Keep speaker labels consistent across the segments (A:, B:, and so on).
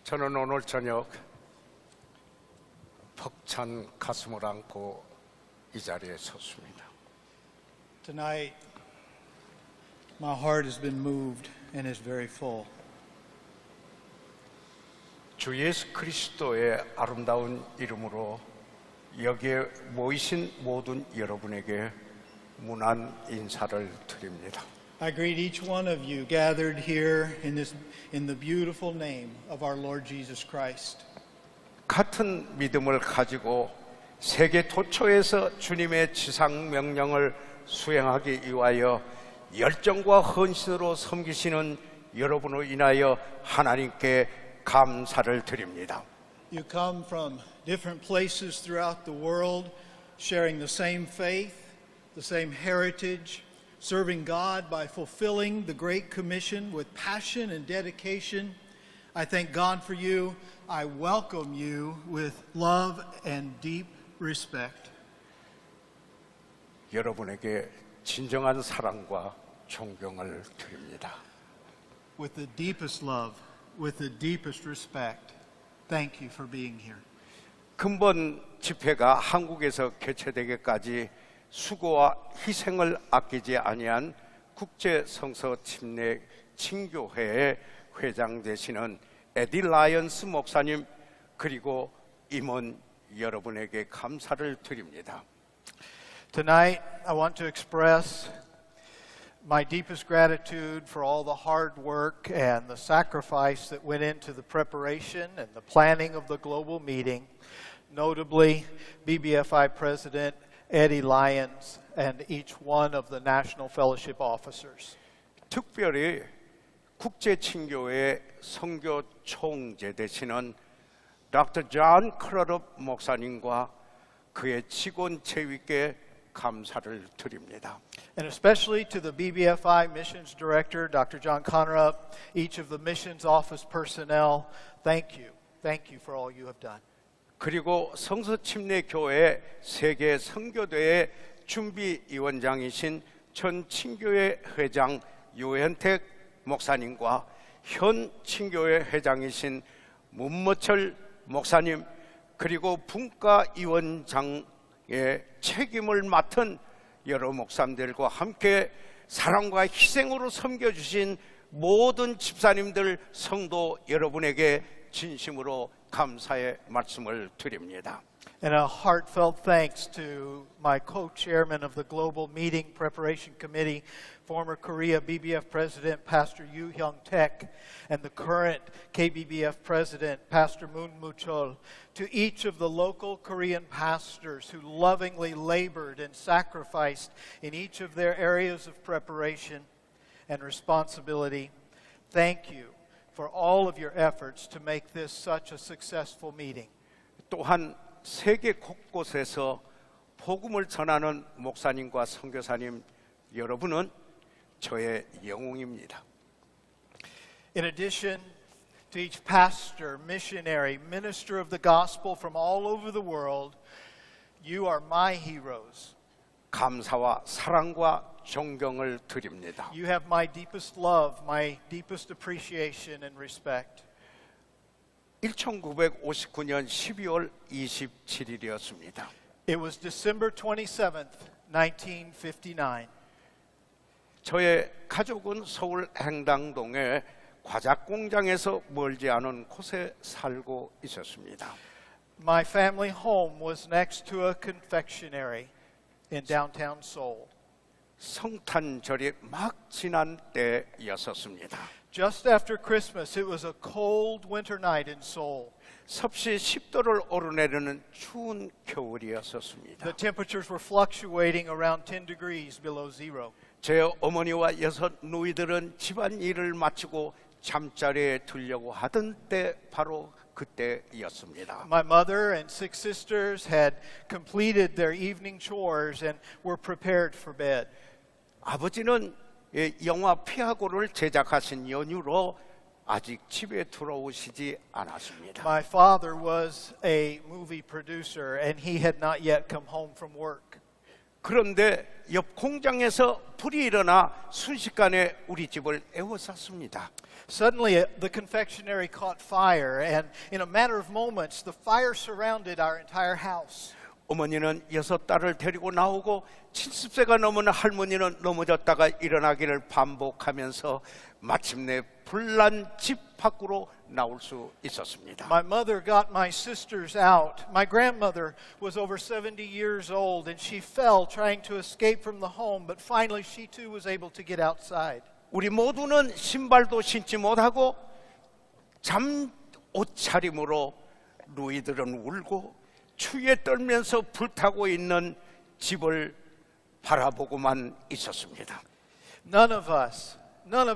A: 저는 오늘 저녁 벅찬 가슴을 안고 이 자리에 섰습니다.
B: Tonight, my heart has been moved and is very full.
A: 주 예수 그리스도의 아름다운 이름으로 여기에 모이신 모든 여러분에게 문안 인사를 드립니다.
B: I greet each one of you gathered here in the beautiful name of our Lord Jesus Christ.
A: 같은 믿음을 가지고 세계 도처에서 주님의 지상 명령을 수행하기 위하여 열정과 헌신으로 섬기시는 여러분을 인하여 하나님께 감사를 드립니다.
B: You come from different places throughout the world, sharing the same faith, the same heritage, serving God by fulfilling the Great Commission with passion and dedication. I thank God for you. I welcome you with love and deep respect.
A: 여러분에게 진정한 사랑과 존경을 드립니다.
B: With the deepest love, with the deepest respect, thank you for being here.
A: 근본 집회가 한국에서 개최되기까지 수고와 희생을 아끼지 아니한 국제 성서 침례 친교회의 회장 되시는 에디 라이언스 목사님 그리고 임원 여러분에게 감사를 드립니다.
C: Tonight, I want to express my deepest gratitude for all the hard work and the sacrifice that went into the preparation and the planning of the global meeting, notably BBFI President Eddie Lyons and each one of the National Fellowship officers.
A: 특별히 국제친교회 선교 총재 되시는 Dr. 존 크러럽 목사님과 그의 직원 체위께 감사를 드립니다.
C: And especially to the BBFI Missions Director, Dr. John Conrup, each of the missions office personnel, thank you. Thank you for all you have done.
A: 그리고 성서침례교회 세계 선교대회 준비위원장이신 전 친교회 회장 유현택 목사님과 현 친교회 회장이신 문모철 목사님 그리고 분과위원장의 책임을 맡은 여러 목사님들과 함께 사랑과 희생으로 섬겨주신 모든 집사님들 성도 여러분에게 진심으로 감사의 말씀을 드립니다.
C: And a heartfelt thanks to my co-chairman of the Global Meeting Preparation Committee, former Korea BBF President Pastor Yu Hyung-taek, and the current KBBF President Pastor Moon Mu-chol, to each of the local Korean pastors who lovingly labored and sacrificed in each of their areas of preparation and responsibility. Thank you for all of your efforts to make this such a successful meeting.
A: 또한 세계 곳곳에서 복음을 전하는 목사님과 선교사님 여러분은 저의 영웅입니다.
C: In addition to each pastor, missionary, minister of the gospel from all over the world, you are my heroes.
A: 감사와 사랑과 존경을 드립니다.
C: You have my deepest love, my deepest appreciation and respect.
A: 1959년 12월 27일이었습니다.
C: It was December 27th, 1959.
A: 저의 가족은 서울 행당동의 과자 공장에서 멀지 않은 곳에 살고 있었습니다.
C: My family home was next to a confectionery in downtown Seoul.
A: 성탄절이 막 지난 때였었습니다.
C: Just after Christmas, it was a cold winter night in Seoul.
A: 섭씨 10도를 오르내리는 추운 겨울이었었습니다.
C: The temperatures were fluctuating around 10 degrees below zero.
A: 제 어머니와 여섯 누이들은 집안일을 마치고 잠자리에 들려고 하던 때 바로 그때였습니다.
C: My mother and six sisters had completed their evening chores and were prepared for bed.
A: 아버지는 영화 피아고를 제작하신 연유로 아직 집에 들어오시지 않았습니다.
C: My father was a movie producer and he had not yet come home from work.
A: 그런데 옆 공장에서 불이 일어나 순식간에 우리 집을 에워쌌습니다.
C: Suddenly, the confectionery caught fire, and in a matter of moments, the fire surrounded our entire house.
A: 어머니는 6딸을 데리고 나오고 70세가 넘은 할머니는 넘어졌다가 일어나기를 반복하면서 마침내 불난 집 밖으로 나올 수 있었습니다.
C: My mother got my sisters out. My grandmother was over 70 years old, and she fell trying to escape from the home, but finally she too was able to get outside.
A: 우리 모두는 신발도 신지 못하고 잠 옷차림으로 누이들은 울고 추위에 떨면서 불타고 있는 집을 바라보고만 있었습니다.
C: None of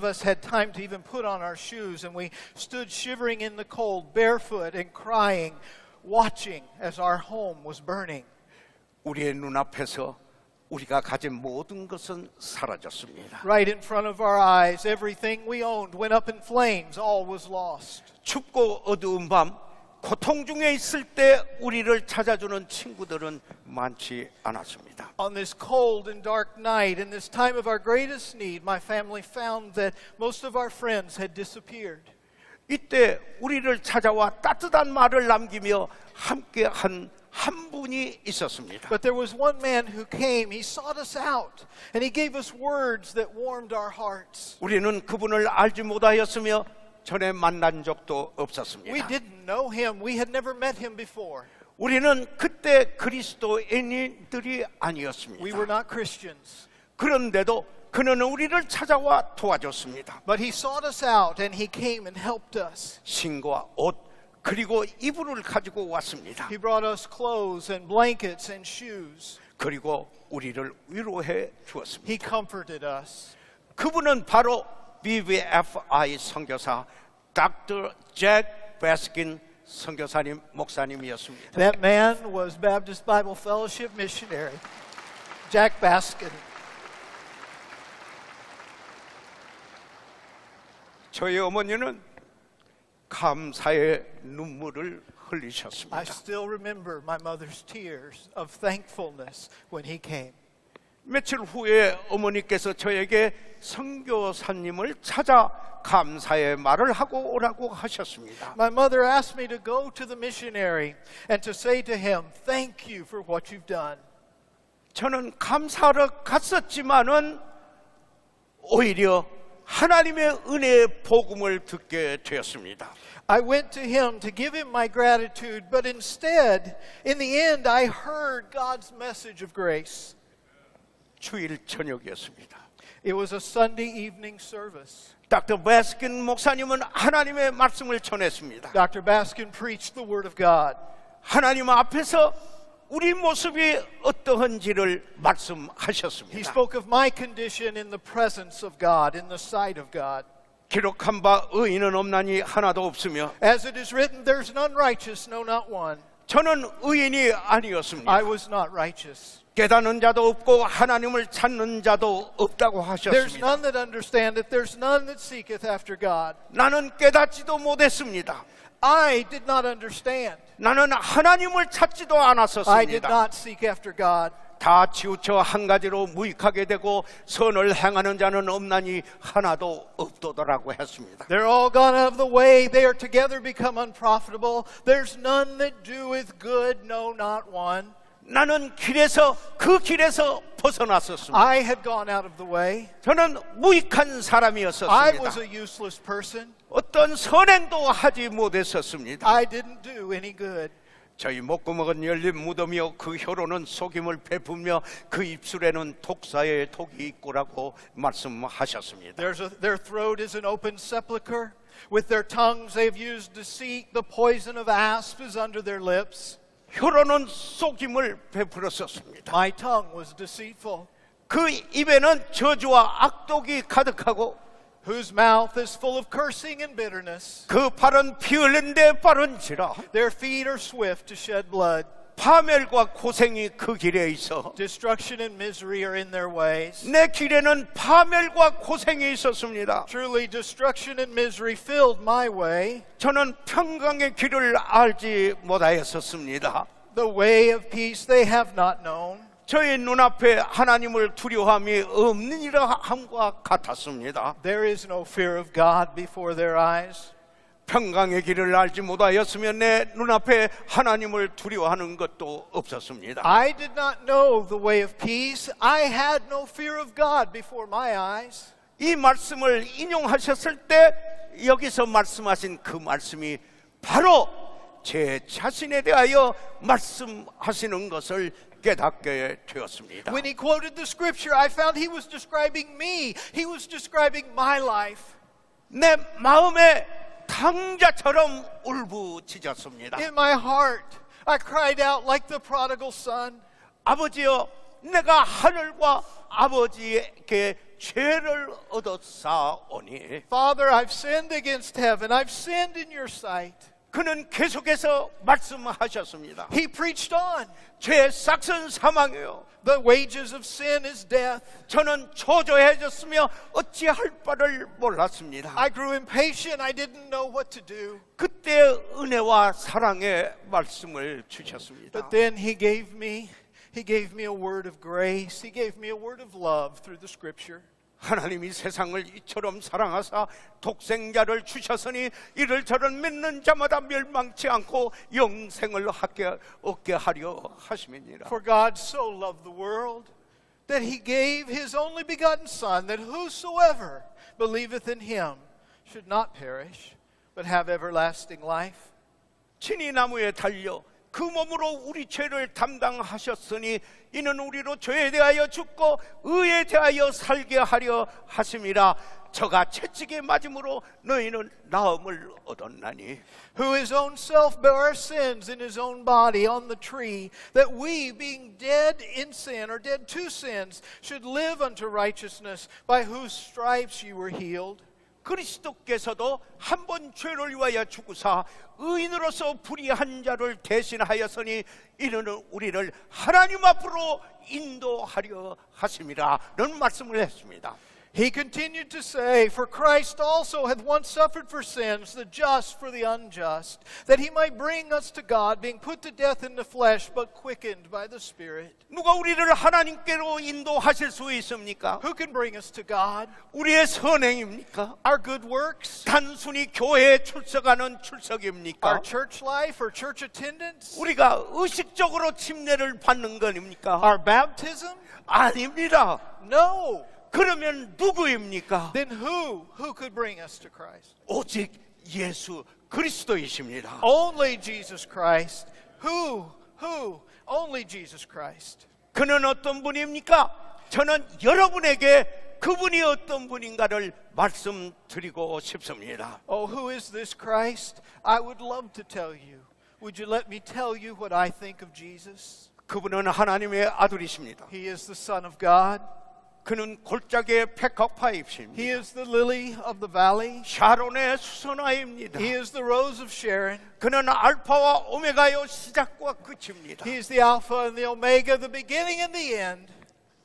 C: us had time to even put on our shoes, and we stood shivering in the cold, barefoot and crying, watching as our home was burning.
A: 우리의 눈앞에서 우리가 가진 모든 것은 사라졌습니다.
C: Right in front of our eyes, everything we owned went up in flames. All was lost.
A: 춥고 어두운 밤 고통 중에 있을 때 우리를 찾아주는 친구들은 많지 않았습니다.
C: On this cold and dark night, in this time of our greatest need, my family found that most of our friends had disappeared.
A: 이때 우리를 찾아와 따뜻한 말을 남기며 함께 한 분이 있었습니다.
C: But there was one man who came. He sought us out, and he gave us words that warmed our hearts.
A: 우리는 그분을 알지 못하였으며 전에 만난 적도
C: We
A: 없었습니다.
C: didn't know him. We had never met him before.
A: 우리는 그때 그리스도인들이
C: We were
A: 아니었습니다.
C: not Christians.
A: 그런데도 그는 우리를 찾아와 도와줬습니다.
C: But he sought us out, and he came and helped us.
A: 신과 옷 그리고 이불을 가지고 왔습니다.
C: He brought us clothes and blankets and shoes.
A: 그리고 우리를 위로해 주었습니다.
C: He comforted us.
A: 그분은 바로 BBFI 선교사 Dr. 잭 베스킨 선교사님 목사님이었습니다.
C: That man was Baptist Bible Fellowship missionary, Jack Baskin.
A: 저희 어머니는 감사의 눈물을
C: I
A: 흘리셨습니다.
C: still remember my mother's tears of thankfulness when he came.
A: 며칠 후에 어머니께서 저에게 선교사님을 찾아 감사의 말을 하고 오라고 하셨습니다.
C: My mother asked me to go to the missionary and to say to him, "Thank you for what you've done."
A: 저는 감사하러 갔었지만은 오히려 하나님의 은혜의 복음을 듣게 되었습니다.
C: I went to him to give him my gratitude, but instead, in the end, I heard God's message of grace.
A: 주일 저녁이었습니다.
C: It was a Sunday evening service.
A: 닥터 베스킨 목사님은 하나님의 말씀을 전했습니다.
C: Dr. Baskin preached the Word of God.
A: 하나님 앞에서 우리 모습이 어떠한지를
C: He
A: 말씀하셨습니다.
C: spoke of my condition in the presence of God, in the sight of God.
A: 기록한 바 의인은 없나니 하나도 없으며
C: As it is written, there's none righteous, no, not one.
A: 저는 의인이 아니었습니다.
C: I was not righteous.
A: 깨닫는 자도 없고 하나님을 찾는 자도 없다고
C: There's
A: 하셨습니다.
C: none that understand it. There's none that seeketh after God.
A: 나는 깨닫지도 못했습니다.
C: I did not understand.
A: 나는 하나님을 찾지도
C: I did
A: 않았었습니다.
C: not seek after God.
A: 다 치우쳐 한 가지로 무익하게 되고 선을 행하는 자는 없나니 하나도 없도다라고 했습니다.
C: They're all gone out of the way. They are together become unprofitable. There's none that doeth good, no, not one.
A: 나는 그 길에서 벗어났었습니다.
C: I had gone out of the way.
A: 저는 무익한
C: I was
A: 사람이었었습니다.
C: a useless person.
A: 어떤 선행도 하지 못했었습니다.
C: I didn't do any good.
A: 저희 목구멍은 열린 무덤이요 그 혀로는 속임을 베풀며 그 입술에는 독사의 독이 있고라고 말씀하셨습니다.
C: Their throat is an open sepulchre. With their tongues they have used deceit. The poison of asp is under their lips.
A: 혀로는 속임을 베풀었었습니다.
C: My tongue was deceitful.
A: 그 입에는 저주와 악독이 가득하고
C: Whose mouth is full of cursing and bitterness.
A: 그 발은 피 흘린 데 빠른지라
C: Their feet are swift to shed blood.
A: 파멸과 고생이 그 길에 있어
C: Destruction and misery are in their ways.
A: 내 길에는 파멸과 고생이 있었습니다.
C: Truly, destruction and misery filled my way.
A: 저는 평강의 길을 알지 못하였었습니다.
C: The way of peace they have not known.
A: 저의 눈앞에 하나님을 두려워함이 없느니라 함과 같았습니다.
C: There is no fear of God before their eyes.
A: 평강의 길을 알지 못하였으면 내 눈앞에 하나님을 두려워하는 것도 없었습니다.
C: I did not know the way of peace. I had no fear of God before my eyes.
A: 이 말씀을 인용하셨을 때 여기서 말씀하신 그 말씀이 바로 제 자신에 대하여 말씀하시는 것을 깨닫게 되었습니다.
C: When he quoted the scripture, I found he was describing me. He was describing my life.
A: 내 마음에 탕자처럼 울부짖었습니다.
C: In my heart, I cried out like the prodigal son.
A: 아버지여, 내가 하늘과 아버지에게 죄를 얻었사오니.
C: Father, I've sinned against heaven. I've sinned in your sight.
A: 그는 계속해서 말씀하셨습니다.
C: He preached on.
A: 죄의 싹은 사망이요,
C: The wages of sin is death.
A: 저는 초조해졌으며 어찌할 바를 몰랐습니다.
C: I grew impatient. I didn't know what to do.
A: 그때 은혜와 사랑의 말씀을 주셨습니다.
C: But then he gave me a word of grace. He gave me a word of love through the scripture.
A: 하나님이 세상을 이처럼 사랑하사 독생자를 주셨으니 이를 저런 믿는 자마다 멸망치 않고 영생을 얻게 하려 하심이니라.
C: For God so loved the world that he gave his only begotten Son, that whosoever believeth in him should not perish, but have everlasting life.
A: 친히 나무에 달려 그 몸으로 우리 죄를 담당하셨으니 이는 우리로 죄에 대하여 죽고 의에 대하여 살게 하려 하심이라. 저가 채찍에 맞음으로 너희는 나음을 얻었나니.
C: Who his own self bare our sins in his own body on the tree, that we, being dead in sin, or dead to sins, should live unto righteousness, by whose stripes you were healed.
A: 그리스도께서도 한 번 죄를 위하여 죽으사 의인으로서 불의한 자를 대신하였으니 이는 우리를 하나님 앞으로 인도하려 하심이라는 말씀을 했습니다.
C: He continued to say, For Christ also hath once suffered for sins, the just for the unjust, that he might bring us to God, being put to death in the flesh, but quickened by the Spirit.
A: 누가 우리를 하나님께로 인도하실 수 있습니까?
C: Who can bring us to God?
A: 우리의 선행입니까?
C: Our good works?
A: 단순히 교회에 출석하는 출석입니까?
C: Our church life or church attendance?
A: 우리가 의식적으로 침례를 받는 것입니까?
C: Our baptism?
A: 아닙니다.
C: No.
A: 그러면 누구입니까?
C: Then who could bring us to Christ?
A: 오직 예수 그리스도이십니다.
C: Only Jesus Christ. Who? Only Jesus Christ.
A: 그는 어떤 분입니까? 저는 여러분에게 그분이 어떤 분인가를 말씀드리고 싶습니다.
C: Oh, who is this Christ? I would love to tell you. Would you let me tell you what I think of Jesus?
A: 그분은 하나님의 아들이십니다.
C: He is the Son of God.
A: 그는 골짜기의 백합화입니다.
C: He is the lily of the valley.
A: 샤론의 수선화입니다.
C: He is the rose of Sharon.
A: 그는 알파와 오메가요, 시작과 끝입니다.
C: He is the Alpha and the Omega, the beginning and the end.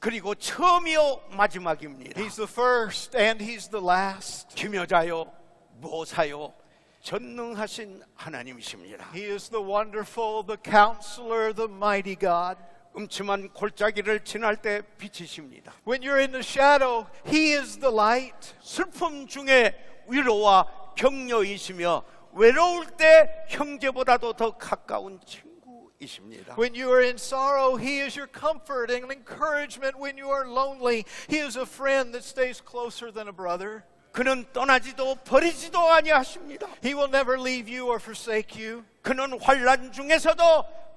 A: 그리고 처음이요 마지막입니다.
C: He's the first and He's the last.
A: 기묘자요 모사요 전능하신 하나님이십니다.
C: He is the wonderful, the counselor, the mighty God.
A: 음침한 골짜기를 지날 때 빛이십니다.
C: When you're in the shadow, He is the light.
A: 슬픔 중에 위로와 격려이시며 외로울 때 형제보다도 더 가까운 친구이십니다.
C: When you are in sorrow, He is your comfort and encouragement. When you are lonely, He is a friend that stays closer than a brother.
A: 그는 떠나지도 버리지도 아니하십니다.
C: He will never leave you or forsake you.
A: 그는 환난 중에서도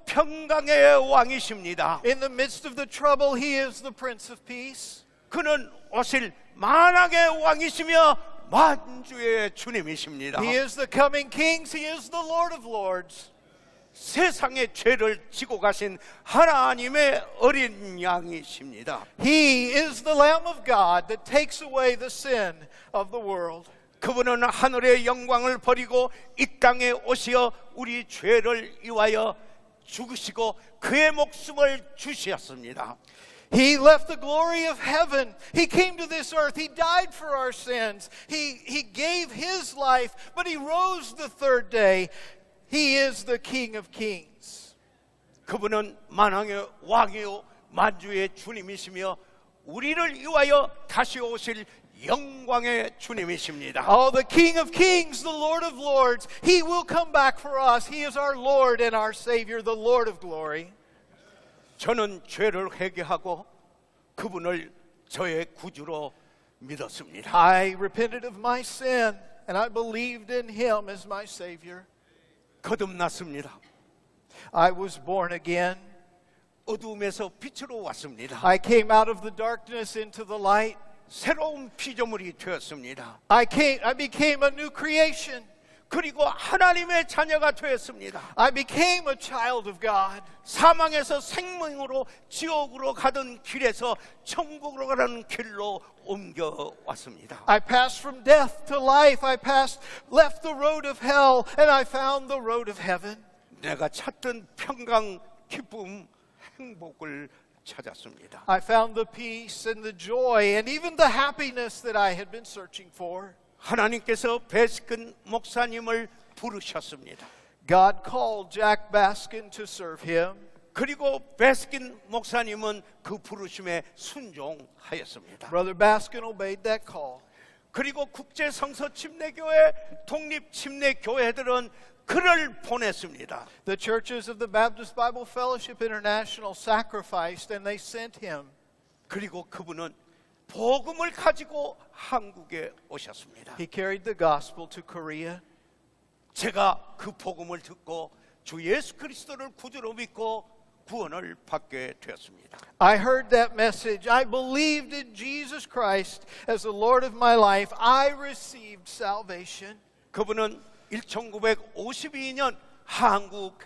A: 평강의 왕이십니다.
C: In the midst of the trouble, He is the Prince of Peace.
A: 그는 오실 만왕의 왕이시며 만주의 주님이십니다.
C: He is the coming King. He is the Lord of Lords.
A: 세상의 죄를 지고 가신 하나님의 어린 양이십니다.
C: He is the Lamb of God that takes away the sin of the world.
A: 그분은 하늘의 영광을 버리고 이 땅에 오시어 우리 죄를 위하여 죽으시고 그의 목숨을 주셨습니다.
C: He left the glory of heaven. He came to this earth. He died for our sins. He gave His life, but He rose the third day. He is the King of Kings.
A: 그분은 만왕의 왕이요 만주의 주님이시며 우리를 위하여 다시 오실 영광의 주님이십니다.
C: Oh, the King of Kings, the Lord of Lords. He will come back for us. He is our Lord and our Savior, the Lord of glory.
A: 저는 죄를 회개하고 그분을 저의 구주로 믿었습니다.
C: I repented of my sin and I believed in Him as my Savior.
A: 거듭났습니다.
C: I was born again.
A: 어둠에서 빛으로 왔습니다.
C: I came out of the darkness into the light.
A: 새로운 피조물이 되었습니다.
C: I became a new creation.
A: 그리고 하나님의 자녀가 되었습니다.
C: I became a child of God.
A: 사망에서 생명으로 지옥으로 가던 길에서 천국으로 가는 길로 옮겨왔습니다.
C: I passed from death to life. left the road of hell and I found the road of heaven.
A: 내가 찾던 평강, 기쁨, 행복을 찾았습니다.
C: I found the peace and the joy and even the happiness that I had been searching for.
A: 하나님께서 베스킨 목사님을 부르셨습니다.
C: God called Jack Baskin to serve Him.
A: 그리고 베스킨 목사님은 그 부르심에 순종하였습니다.
C: Brother Baskin obeyed that call.
A: 그리고 국제 성서 침례교회, 독립 침례교회들은 그를 보냈습니다.
C: The churches of the Baptist Bible Fellowship International sacrificed and they sent him.
A: 그리고 그분은 복음을 가지고 한국에 오셨습니다.
C: He carried the gospel to Korea.
A: 제가 그 복음을 듣고 주 예수 그리스도를 구주로 믿고 구원을 받게 되었습니다.
C: I heard that message. I believed in Jesus Christ as the Lord of my life. I received salvation.
A: 그분은 1952년 한국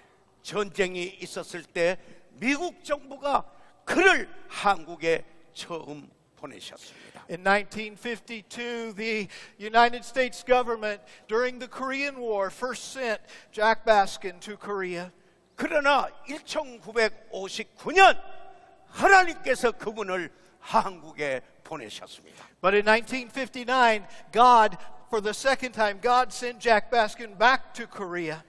A: 전쟁이 있었을 때 미국 정부가 그를 한국에 처음 보내셨습니다.
C: In 1952, the United States government, during the Korean War, first sent Jack Baskin to Korea.
A: 그러나 1959년 하나님께서 그분을 한국에 보내셨습니다.
C: But in 1959, God, for the second time, God sent Jack Baskin back to Korea.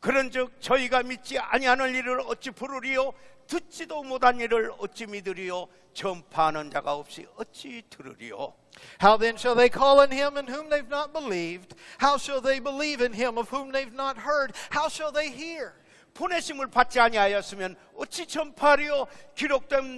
A: 그런즉 저희가 믿지 아니하는 일을 어찌 부르리요 듣지도 못한 일을 어찌 믿으리요 전파하는 자가 없이 어찌 들으리요.
C: How then shall they call on him in whom they've not believed? How shall they believe in him of whom they've not heard? How shall they hear?
A: 보내심을 받지 아니하였으면 어찌 전파하리요. 기록된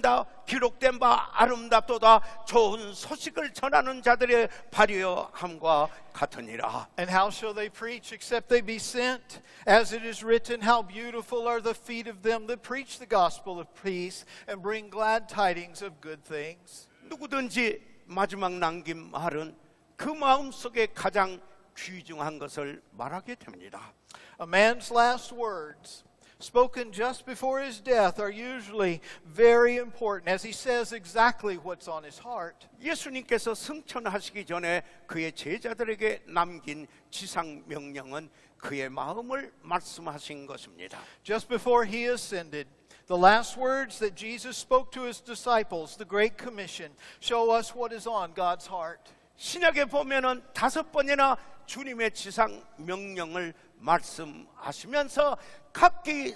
A: 바 아름답도다. 좋은 소식을 전하는 자들의 발휘함과 같으니라.
C: And how shall they preach except they be sent? As it is written, how beautiful are the feet of them that preach the gospel of peace and bring glad tidings of good things.
A: 누구든지 마지막 남긴 말은 그 마음속에 가장 귀중한 것을 말하게 됩니다.
C: A man's last words, spoken just before his death, are usually very important as he says exactly what's on his heart.
A: 예수님께서 승천하시기 전에 그의 제자들에게 남긴 지상 명령은 그의 마음을 말씀하신 것입니다.
C: Just before he ascended, the last words that Jesus spoke to his disciples, the Great Commission, show us what is on God's heart.
A: 신약에 보면은 5번이나 주님의 지상 명령을 말씀하시면서 각기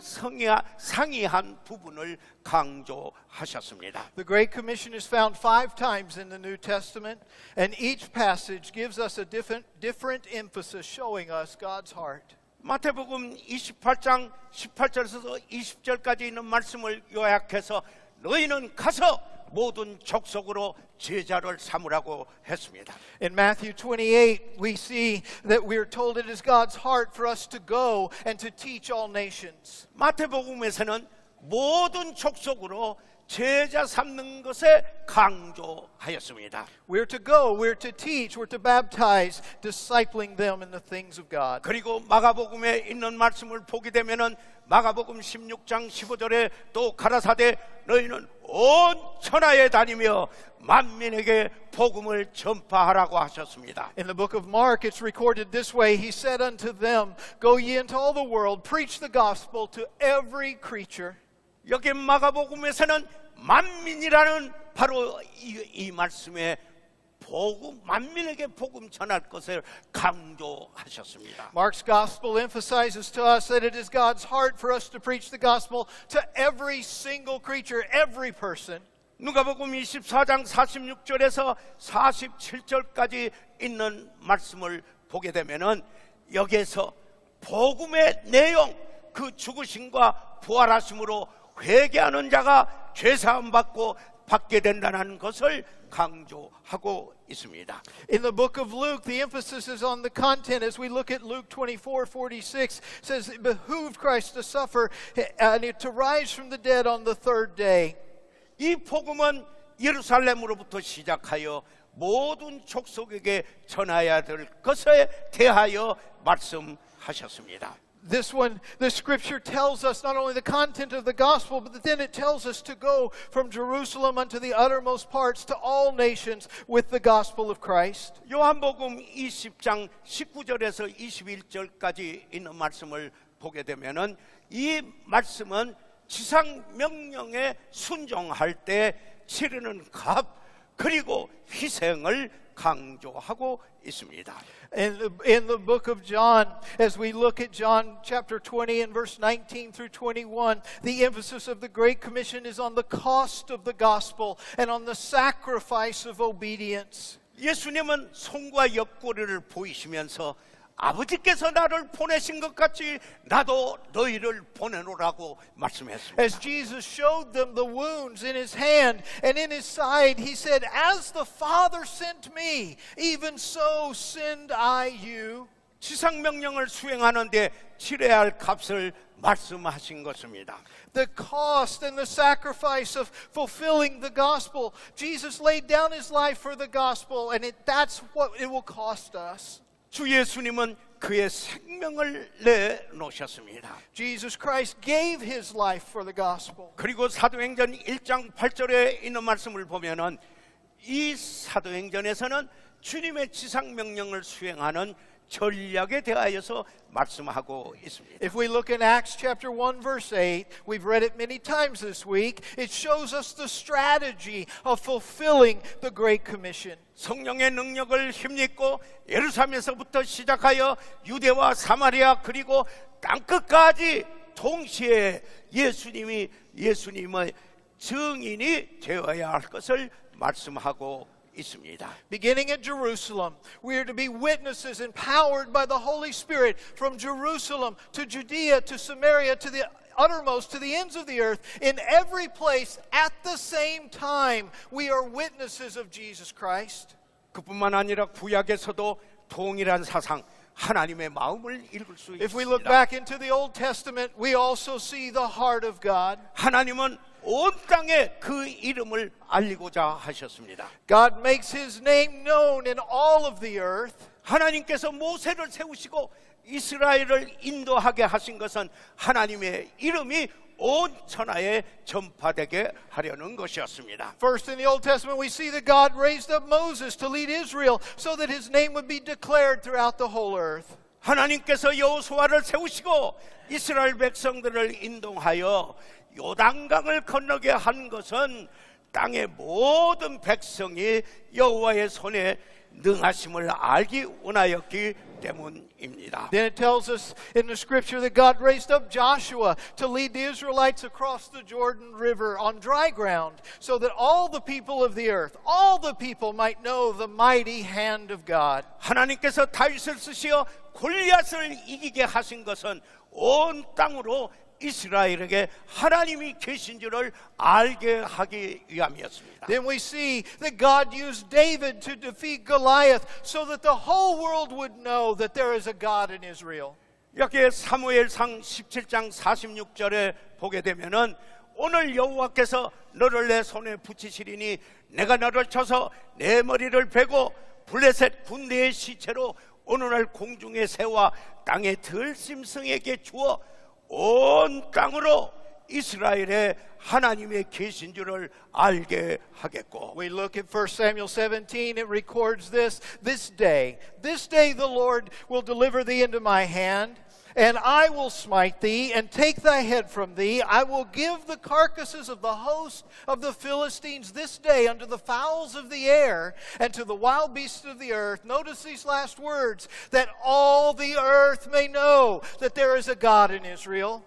A: 상이한 부분을 강조하셨습니다.
C: The Great Commission is found 5 times in the New Testament, and each passage gives us a different emphasis showing us God's heart.
A: 마태복음 28장 18절에서 20절까지 있는 말씀을 요약해서 너희는 가서 모든 족속으로 제자를 삼으라고 했습니다.
C: In Matthew 28, we see that we're told it is God's heart for us to go and to teach all nations.
A: 마태복음에서는 모든 족속으로 제자 삼는 것에 강조하였습니다.
C: We're to go, we're to teach, we're to baptize, discipling them in the things of God.
A: 그리고 마가복음에 있는 말씀을 보게 되면은 마가복음 16장 15절에 또 가라사대 너희는 온 천하에 다니며 만민에게 복음을 전파하라고 하셨습니다.
C: In the book of Mark, it's recorded this way. He said unto them, Go ye into all the world, preach the gospel to every creature.
A: 여기 마가복음에서는 만민이라는 바로 이 말씀에 복음 만민에게 복음 전할 것을 강조하셨습니다.
C: Mark's gospel emphasizes to us that it is God's heart for us to preach the gospel to every single creature, every person.
A: 누가복음 24장 46절에서 47절까지 있는 말씀을 보게 되면은 여기에서 복음의 내용, 그 죽으심과 부활하심으로 회개하는 자가 죄사함 받게 된다는 것을 강조하고 있습니다.
C: In the book of Luke, the emphasis is on the content. As we look at Luke 24:46, says it behooved Christ to suffer and to rise from the dead on the third day.
A: 이 복음은 예루살렘으로부터 시작하여 모든 족속에게 전해야 될 것에 대하여 말씀하셨습니다.
C: This scripture tells us not only the content of the gospel, but then it tells us to go from Jerusalem unto the uttermost parts to all nations with the gospel of Christ.
A: 요한복음 20장 19절에서 21절까지 있는 말씀을 보게 되면은 이 말씀은 지상 명령에 순종할 때 치르는 값 그리고 희생을 강조하고 있습니다.
C: In the book of John, as we look at John chapter 20 and verse 19 through 21, the emphasis of the Great Commission is on the cost of the gospel and on the sacrifice of obedience.
A: 예수님은 손과 옆구리를 보이시면서 아버지께서 나를 보내신 것 같이 나도 너희를 보내노라고 말씀했습니다.
C: As Jesus showed them the wounds in his hand and in his side, he said, "As the Father sent me, even so send I you."
A: 지상 명령을 수행하는데 치러야 할 값을 말씀하신 것입니다.
C: The cost and the sacrifice of fulfilling the gospel. Jesus laid down his life for the gospel, and that's what it will cost us.
A: 주 예수님은 그의 생명을 내놓으셨습니다.
C: Jesus Christ gave his life for the gospel.
A: 그리고 사도행전 1장 8절에 있는 말씀을 보면은 이 사도행전에서는 주님의 지상 명령을 수행하는 전략에 대하여서 말씀하고 있습니다.
C: If we look in Acts chapter 1 verse 8, we've read it many times this week, it shows us the strategy of fulfilling the Great Commission.
A: 성령의 능력을 힘입고 예루살렘에서부터 시작하여 유대와 사마리아 그리고 땅끝까지 동시에 예수님의 증인이 되어야 할 것을 말씀하고 있습니다.
C: Beginning at Jerusalem, we are to be witnesses empowered by the Holy Spirit from Jerusalem to Judea to Samaria to the uttermost, to the ends of the earth. In every place at the same time, we are witnesses of Jesus Christ.
A: 그뿐만 아니라 구약에서도 동일한 사상, 하나님의 마음을 읽을 수
C: If we look
A: 있습니다.
C: back into the Old Testament, we also see the heart of God.
A: 하나님은 온 땅에 그 이름을 알리고자 하셨습니다.
C: God makes his name known in all of the earth.
A: 하나님께서 모세를 세우시고 이스라엘을 인도하게 하신 것은 하나님의 이름이 온 천하에 전파되게 하려는 것이었습니다.
C: First in the Old Testament we see that God raised up Moses to lead Israel so that his name would be declared throughout the whole earth.
A: 하나님께서 여호수아를 세우시고 이스라엘 백성들을 인도하여 요단강을 건너게 한 것은 땅의 모든 백성이 여호와의 손에 능하심을 알기 원하였기 때문입니다.
C: Then it tells us in the scripture that God raised up Joshua to lead the Israelites across the Jordan River on dry ground so that all the people of the earth, all the people might know the mighty hand of God.
A: 하나님께서 다윗을 쓰시어 골리앗을 이기게 하신 것은 온 땅으로 이스라엘에게 하나님이 계신 줄을 알게 하기 위함이었습니다.
C: Then we see that God used David to defeat Goliath so that the whole world would know that there is a God in Israel.
A: 여기에 사무엘상 17장 46절에 보게 되면은 오늘 여호와께서 너를 내 손에 붙이시리니 내가 너를 쳐서 내 머리를 베고 블레셋 군대의 시체로 오늘날 공중의 새와 땅의 들짐승에게 주어 온 땅으로 이스라엘의 하나님의 계신 줄을 알게 하겠고.
C: We look at 1 Samuel 17, it records this day the Lord will deliver thee into my hand. And I will smite thee, and take thy head from thee. I will give the carcasses of the host of the Philistines this day unto the fowls of the air, and to the wild beasts of the earth. Notice these last words, that all the earth may know that there is a God in Israel.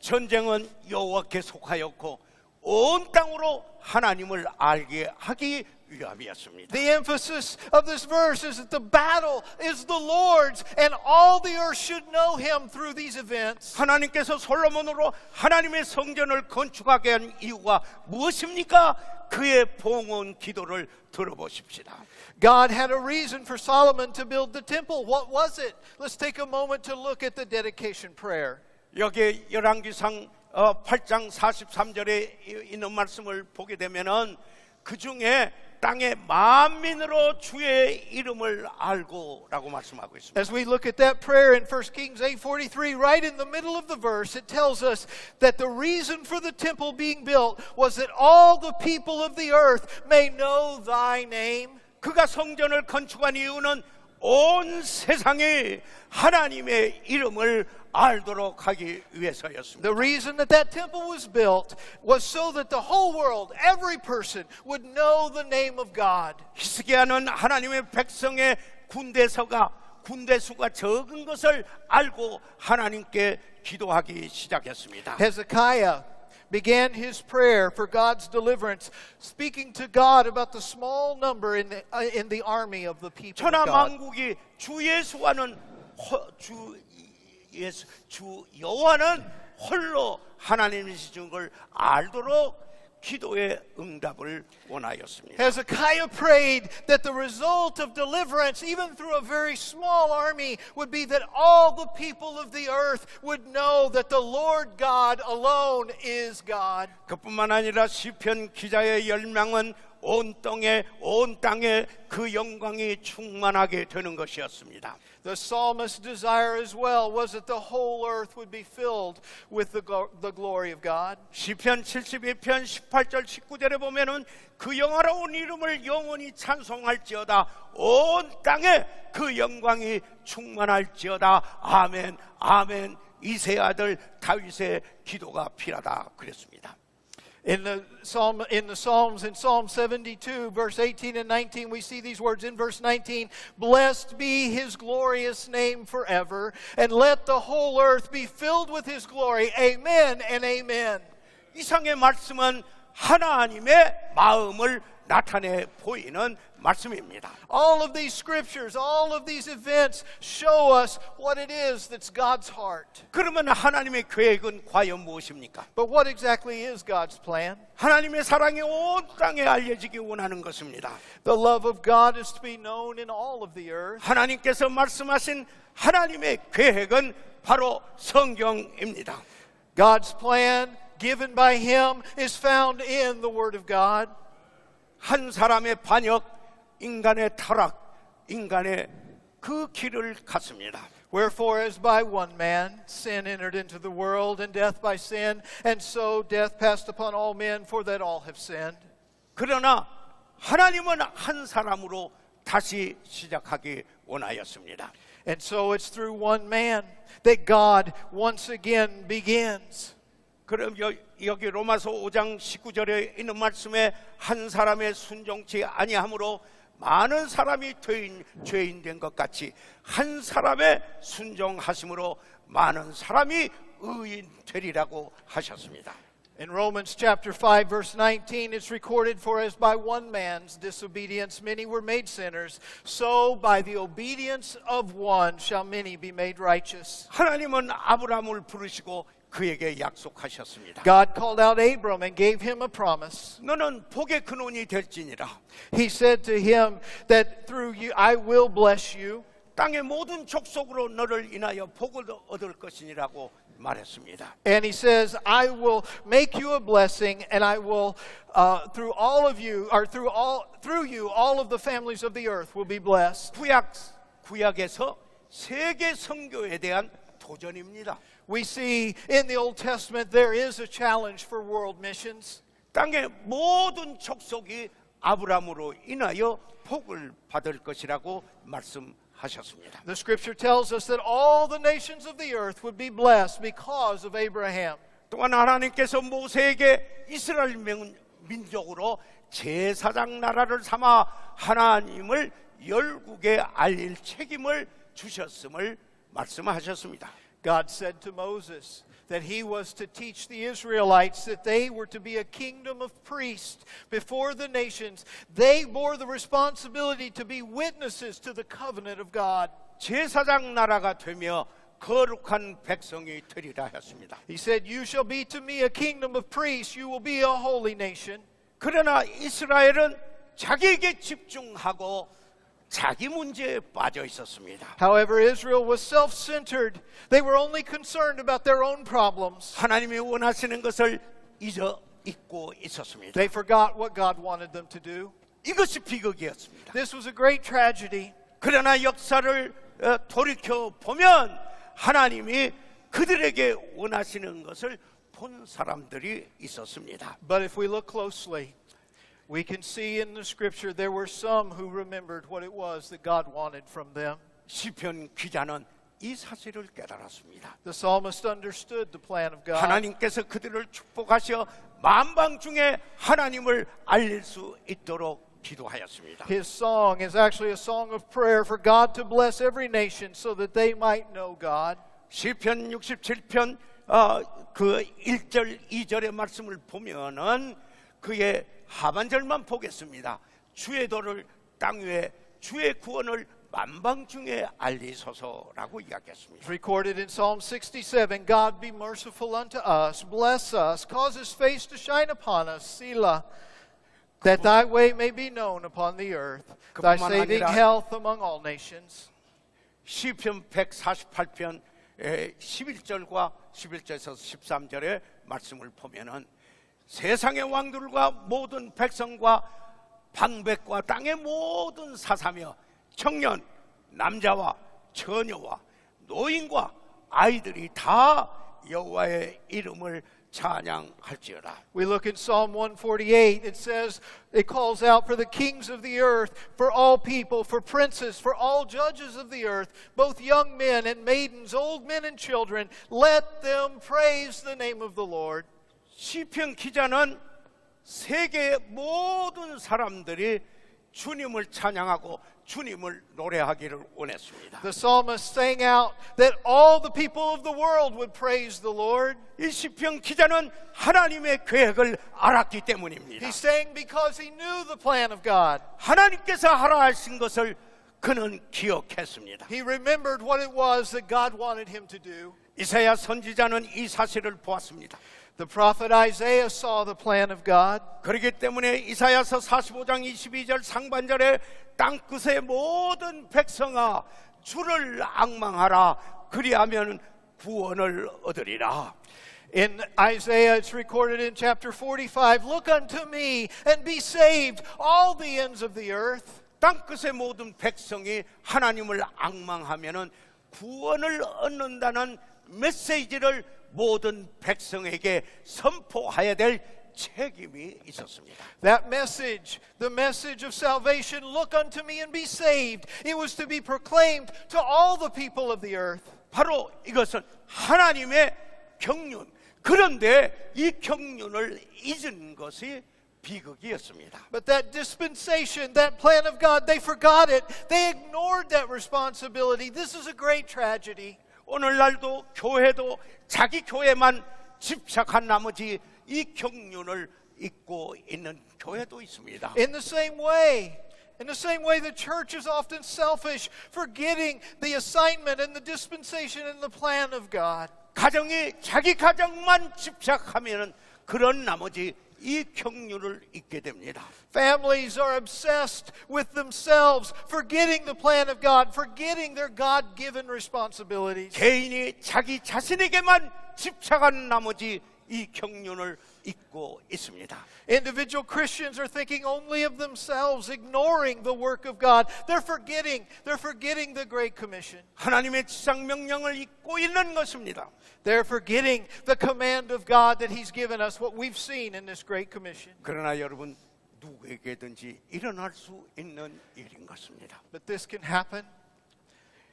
A: 전쟁은 여호와께 속하였고 온 땅으로 하나님을 알게 하기 위함이었습니다.
C: The emphasis of this verse is that the battle is the Lord's, and all the earth should know him through these events.
A: 하나님께서 솔로몬으로 하나님의 성전을 건축하게 한 이유가 무엇입니까? 그의 봉헌 기도를 들어보십시다.
C: God had a reason for Solomon to build the temple. What was it? Let's take a moment to look at the dedication prayer.
A: 여기 열왕기상 8장 43절에 있는 말씀을 보게 되면은 그 중에 땅의 만민으로 주의 이름을 알고라고 말씀하고 있습니다.
C: As we look at that prayer in 1 Kings 8:43, right in the middle of the verse, it tells us that the reason for the temple being built was that all the people of the earth may know thy name.
A: 그가 성전을 건축한 이유는 온 세상이 하나님의 이름을 알도록 하기 위해서였습니다.
C: The reason that that temple was built was so that the whole world, every person, would know the name of God.
A: 히스기야는 하나님의 백성의 군대수가 적은 것을 알고 하나님께 기도하기 시작했습니다.
C: Hezekiah began his prayer for God's deliverance, speaking to God about the small number in the army of the people of
A: 천하
C: God.
A: 만국이 주 여호와는 홀로 하나님이신 걸 알도록 기도의 응답을 원하였습니다.
C: Hezekiah prayed that the result of deliverance, even through a very small army, would be that all the people of the earth would know that the Lord God alone is God.
A: 그뿐만 아니라 시편 기자의 열망은 온 땅에 그 영광이 충만하게 되는 것이었습니다.
C: The psalmist's desire as well was that the whole earth would be filled with the glory of God.
A: 시편 72편 18절 19절에 보면은 그 영화로운 이름을 영원히 찬송할지어다 온 땅에 그 영광이 충만할지어다 아멘 아멘 이세 아들 다윗의 기도가 필요하다 그랬습니다.
C: In the Psalms, in Psalm 72, verse 18 and 19, we see these words in verse 19, blessed be his glorious name forever, and let the whole earth be filled with his glory. Amen and amen.
A: 이상의 말씀은 하나님의 마음을 나타내 보이는 말씀입니다.
C: All of these scriptures, all of these events show us what it is that's God's heart.
A: 그러면 하나님의 계획은 과연 무엇입니까?
C: But what exactly is God's plan?
A: 하나님의 사랑이 온 땅에 알려지기 원하는 것입니다.
C: The love of God is to be known in all of the earth.
A: 하나님께서 말씀하신 하나님의 계획은 바로 성경입니다.
C: God's plan given by him is found in the Word of God.
A: 한 사람의 반역, 인간의 타락, 인간의 그 길을 갔습니다.
C: Wherefore, as by one man sin entered into the world, and death by sin, and so death passed upon all men, for that all have sinned.
A: 그러나 하나님은 한 사람으로 다시 시작하기 원하였습니다.
C: And so it's through one man that God once again begins.
A: 그럼 여기 로마서 5장 19절에 있는 말씀에 한 사람의 순종치 아니함으로 많은 사람이 죄인 된 것 같이 한 사람의 순종하심으로 많은 사람이 의인 되리라고 하셨습니다.
C: In Romans chapter 5 verse 19 it's recorded, for as by one man's disobedience many were made sinners, so by the obedience of one shall many be made righteous.
A: 하나님은 아브라함을 부르시고 그에게 약속하셨습니다.
C: God called out Abram and gave him a promise.
A: 너는 복의 근원이 될지니라.
C: He said to him that through you I will bless you.
A: 땅의 모든 족속으로 너를 인하여 복을 얻을 것이니라고 말했습니다.
C: And he says, I will make you a blessing, and I will through all of you, or through you all of the families of the earth will be blessed.
A: 구약에서 세계 선교에 대한 도전입니다.
C: We see in the Old Testament there is a challenge for world missions.
A: 땅의 모든 족속이 아브라함으로 인하여 복을 받을 것이라고 말씀하셨습니다. 하셨습니다.
C: The scripture tells us that all the nations of the earth would be blessed because of Abraham.
A: 또한 하나님께서 모세에게 이스라엘 민족으로 제사장 나라를 삼아 하나님을 열국에 알릴 책임을 주셨음을 말씀하셨습니다.
C: God said to Moses that he was to teach the Israelites that they were to be a kingdom of priests before the nations. They bore the responsibility to be witnesses to the covenant of God.
A: 제사장 나라가 되며 거룩한 백성이 되리라 하였습니다.
C: He said, "You shall be to me a kingdom of priests. You will be a holy nation."
A: 그러나 이스라엘은 자기에게 집중하고 자기 문제에 빠져 있었습니다.
C: However, Israel was self-centered. They were only concerned about their own problems.
A: 하나님이 원하시는 것을 잊고 있었습니다.
C: They forgot what God wanted them to do.
A: 이것이 비극이었습니다.
C: This was a great tragedy.
A: 그러나 역사를 돌이켜 보면 하나님이 그들에게 원하시는 것을 본 사람들이 있었습니다.
C: But if we look closely, we can see in the scripture there were some who remembered what it was that God wanted from them.
A: 시편 기자는 이 사실을 깨달았습니다.
C: The psalmist understood the plan of God.
A: 하나님께서 그들을 축복하셔 만방 중에 하나님을 알릴 수 있도록 기도하였습니다.
C: His song is actually a song of prayer for God to bless every nation so that they might know God.
A: 시편 67편 그 1절 2절의 말씀을 보면은 그의 하반절만 보겠습니다. 주의 도를 땅 위에 주의 구원을 만방 중에 알리소서라고 이야기했습니다.
C: It's recorded in Psalm 67, God be merciful unto us, bless us, cause his face to shine upon us, Selah, that thy way may be known upon the earth, thy saving health among all nations.
A: 시편 148편 11절과 11절에서 13절의 말씀을 보면은 세상의 왕들과 모든 백성과 방백과 땅의 모든 사사며 청년, 남자와 처녀와 노인과 아이들이 다 여호와의 이름을 찬양할지어다.
C: We look in Psalm 148, it says, it calls out for the kings of the earth, for all people, for princes, for all judges of the earth, both young men and maidens, old men and children, let them praise the name of the Lord.
A: 시편 기자는 세계의 모든 사람들이 주님을 찬양하고 주님을 노래하기를 원했습니다.
C: The psalmist sang out that all the people of the world would praise the Lord.
A: 이 시편 기자는 하나님의 계획을 알았기 때문입니다.
C: He sang because he knew the plan of God.
A: 하나님께서 하라 하신 것을 그는 기억했습니다.
C: He remembered what it was that God wanted him to do.
A: 이사야 선지자는 이 사실을 보았습니다.
C: The prophet Isaiah saw the plan of God.
A: 그렇기 때문에 이사야서 45장 22절 상반절에 땅끝의 모든 백성아 주를 앙망하라 그리하면 구원을 얻으리라.
C: In Isaiah, it's recorded in chapter 45, look unto me and be saved, all the ends of the earth.
A: 땅끝의 모든 백성이 하나님을 앙망하면은 구원을 얻는다는 메시지를 모든 백성에게 선포해야 될 책임이 있었습니다.
C: That message, the message of salvation, look unto me and be saved. It was to be proclaimed to all the people of the earth.
A: 바로 이것은 하나님의 경륜. 그런데 이 경륜을 잊은 것이 비극이었습니다.
C: But that dispensation, that plan of God, they forgot it. They ignored that responsibility. This is a great tragedy.
A: 오늘날도 교회도 자기 교회만 집착한 나머지 이 경륜을 잊고 있는 교회도 있습니다.
C: In the same way, the church is often selfish, forgetting the assignment and the dispensation and the plan of God.
A: 가정이 자기 가정만 집착하면은 그런 나머지 이 경륜을 잊게 됩니다.
C: Families are obsessed with themselves, forgetting the plan of God, forgetting their God-given responsibilities.
A: 개인이 자기 자신에게만 집착한 나머지 이 경륜을 잊고 있습니다.
C: Individual Christians are thinking only of themselves, ignoring the work of God. They're forgetting the Great Commission.
A: 하나님의 지상 명령을 잊고 있는 것입니다.
C: They're forgetting the command of God that He's given us, what we've seen in this Great Commission.
A: 그러나 여러분 누구에게든지 일어날 수 있는 일인 것입니다.
C: But this can happen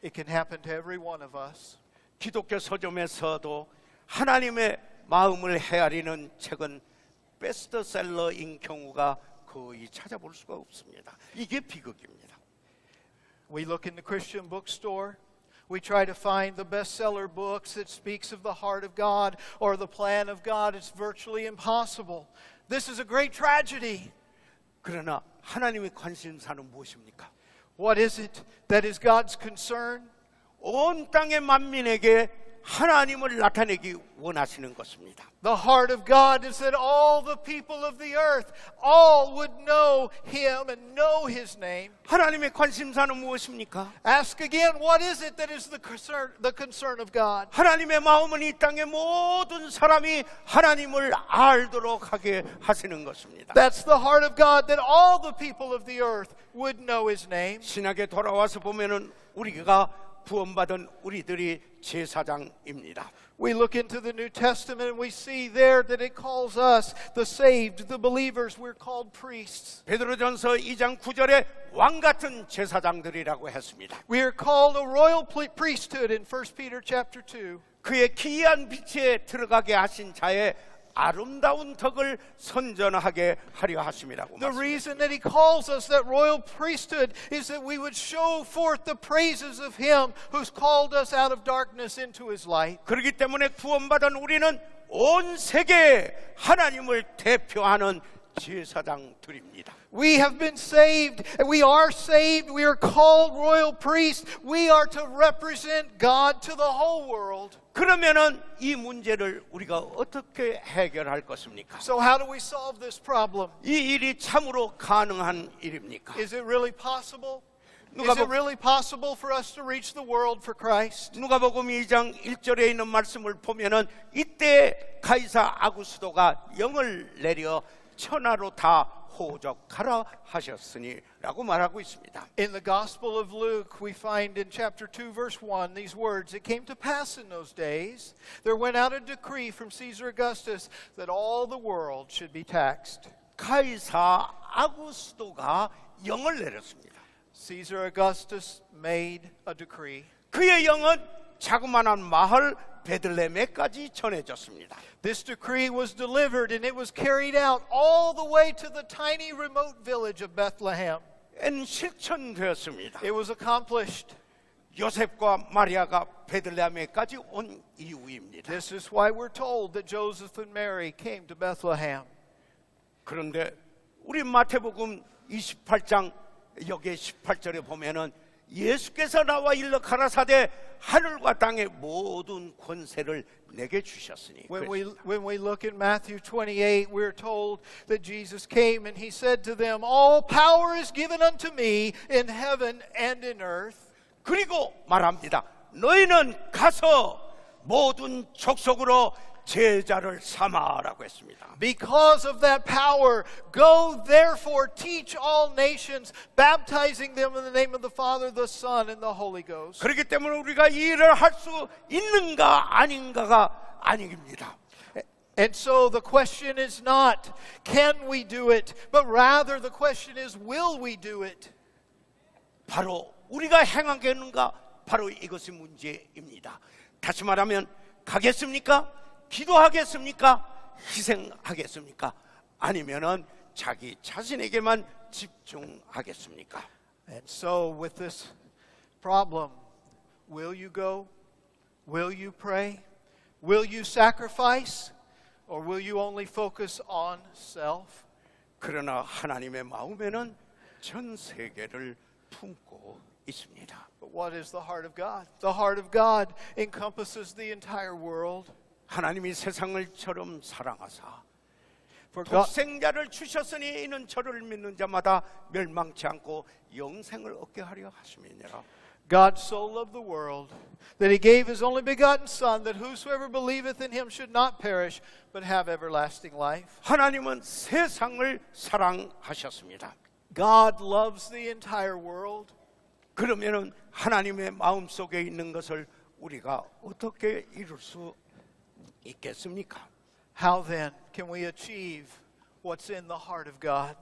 C: It can happen to every one of us.
A: 기독교 서점에서도 하나님의 마음을 헤아리는 책은 베스트셀러인 경우가 거의 찾아볼 수가 없습니다. 이게 비극입니다.
C: We look in the Christian bookstore. We try to find the bestseller books that speaks of the heart of God or the plan of God. It's virtually impossible. This is a great tragedy.
A: 그러나 하나님의 관심사는 무엇입니까?
C: What is it that is God's concern?
A: 온 땅의 만민에게 하나님을 나타내기 원하시는 것입니다.
C: The heart of God is that all the people of the earth, all would know Him and know His name.
A: 하나님의 관심사는 무엇입니까?
C: Ask again, what is it that is the concern of God?
A: 하나님의 마음은 이 땅의 모든 사람이 하나님을 알도록 하게 하시는 것입니다.
C: That's the heart of God, that all the people of the earth would know His name.
A: 신약에 돌아와서 보면은 우리가 구원받은 우리들이 제사장입니다.
C: We look into the New Testament and we see there that it calls us, the saved, the believers, we're called priests.
A: 베드로전서 2장 9절에 왕 같은 제사장들이라고 했습니다.
C: We are called a royal priesthood in 1 Peter chapter 2.
A: 그의 기이한 빛에 들어가게 하신 자의 아름다운 덕을 선전하게 하려 하심이라고
C: The
A: 말씀합니다.
C: reason that He calls us that royal priesthood is that we would show forth the praises of Him who's called us out of darkness into His light.
A: 그렇기 때문에 구원받은 우리는 온 세계에 하나님을 대표하는 제사장들입니다.
C: We have been saved, and we are saved, we are called royal priests, we are to represent God to the whole world.
A: 그러면은 이 문제를 우리가 어떻게 해결할 것입니까?
C: So how do we solve this problem?
A: 이 일이 참으로 가능한 일입니까?
C: Is it really possible? Is
A: 누가복-
C: it really possible for us to reach the world for Christ?
A: 누가복음 2장 1절에 있는 말씀을 보면은 이때 가이사 아구스도가 영을 내려 천하로 다 호적하라 하셨으니라고 말하고 있습니다.
C: In the Gospel of Luke, we find in chapter 2, verse 1, these words, It came to pass in those days, there went out a decree from Caesar Augustus that all the world should be taxed.
A: 가이사 아구스도가 영을 내렸습니다.
C: Caesar Augustus made a decree.
A: 그의 영은 자그마한 마을 베들레헴에까지 전해졌습니다.
C: This decree was delivered and it was carried out all the way to the tiny remote village of Bethlehem.
A: 실천되었습니다.
C: It was accomplished.
A: 요셉과 마리아가 베들레헴에까지 온 이유입니다.
C: This is why we're told that Joseph and Mary came to Bethlehem.
A: 그런데 우리 마태복음 28장 여기 18절에 보면은 예수께서 나와 일러 가라사대 하늘과 땅의 모든 권세를 내게 주셨으니.
C: When we look in Matthew 28, we're told that Jesus came and He said to them, All power is given unto me in heaven and in earth.
A: 그리고 말합니다. 너희는 가서 모든 족속으로 제자를 삼아라고 했습니다.
C: Because of that power, go therefore teach all nations, baptizing them in the name of the Father, the Son, and the Holy Ghost.
A: 그렇기 때문에 우리가 이 일을 할 수 있는가 아닌가가 아닙니다.
C: And so the question is not, can we do it? But rather the question is, will we do it?
A: 바로 우리가 행하겠는가? 바로 이것이 문제입니다. 다시 말하면 가겠습니까? 기도하겠습니까? 희생하겠습니까? 아니면은 자기 자신에게만 집중하겠습니까?
C: And so with this problem, will you go? Will you pray? Will you sacrifice? Or will you only focus on self?
A: 그러나 하나님의 마음에는 전 세계를 품고 있습니다.
C: But what is the heart of God? The heart of God encompasses the entire world.
A: 하나님이 세상을 처럼 사랑하사
C: For God,
A: 독생자를 주셨으니 이는 저를 믿는 자마다 멸망치 않고 영생을 얻게 하려 하심이니라.
C: God so loved the world that He gave His only begotten Son, that whosoever believeth in Him should not perish, but have everlasting life.
A: 하나님은 세상을 사랑하셨습니다.
C: God loves the entire world.
A: 그러면은 하나님의 마음 속에 있는 것을 우리가 어떻게 이룰 수 있겠습니까?
C: How then can we achieve what's in the heart of God?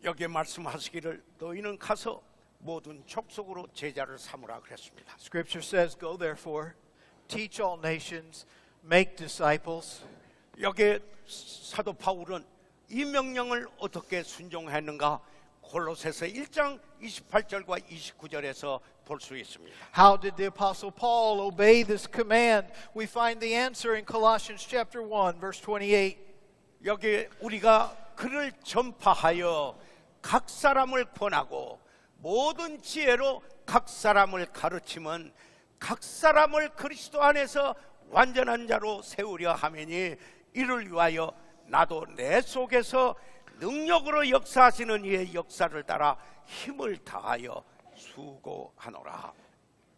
A: 여기에 말씀하시기를 너희는 가서 모든 족속으로 제자를 삼으라 그랬습니다.
C: Scripture says, "Go therefore, teach all nations, make disciples."
A: 여기에 사도 바울은 이 명령을 어떻게 순종했는가? 골로새서 1장 28절과 29절에서 볼 수 있습니다.
C: How did the Apostle Paul obey this command? We find the answer in Colossians chapter 1, verse 28.
A: 여기 우리가 그를 전파하여 각 사람을 권하고 모든 지혜로 각 사람을 가르치면 각 사람을 그리스도 안에서 완전한 자로 세우려 하매니 이를 위하여 나도 내 속에서 능력으로 역사하시는 이의 역사를 따라 힘을 다하여 수고하노라.